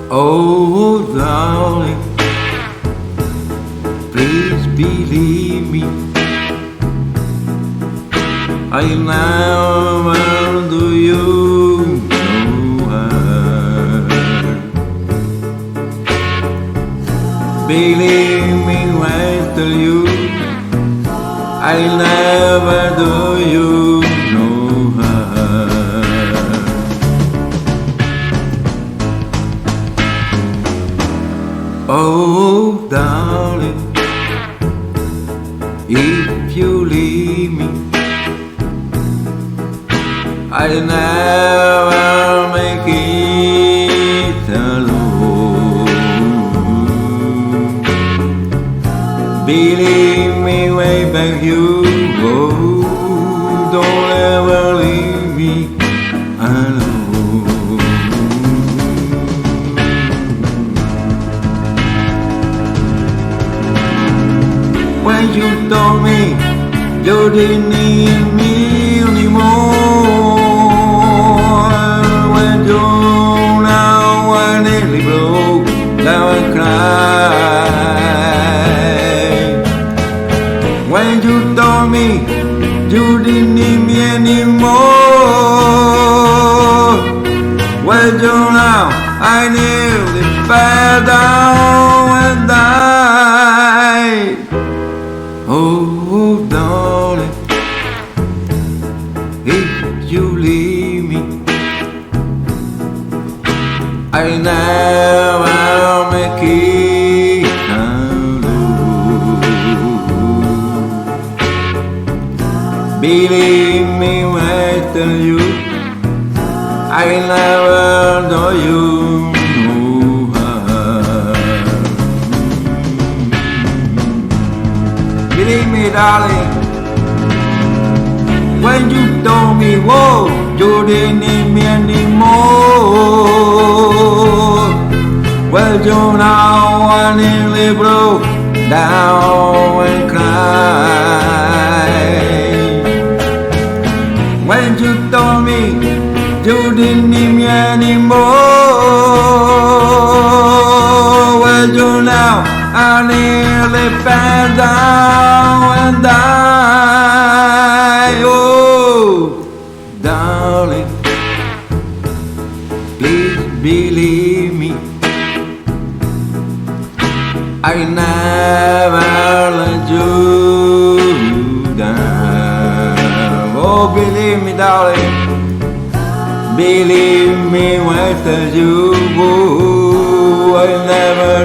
Oh, darling, please believe me. I never do you no harm. Believe me when I tell you I never do you no harm. Oh, darling, if you leave me, I'll never make it alone. Believe me, way back you go. Don't ever leave me alone. When you told me you didn't need me anymore, when you told me you didn't need me anymore, well, you know I nearly fell down and died. Oh, darling, if you leave me, I'll never make it alone. Believe me when I tell you I'll never do you no harm. Believe me, darling, when you told me, whoa, you didn't need me anymore, well, you know I nearly broke down and cried. When you told me you didn't need me anymore, well, you know I nearly fell down and died. Oh, darling, please believe me, I never let you down. Oh, believe me, darling, believe me when I tell you, oh, I never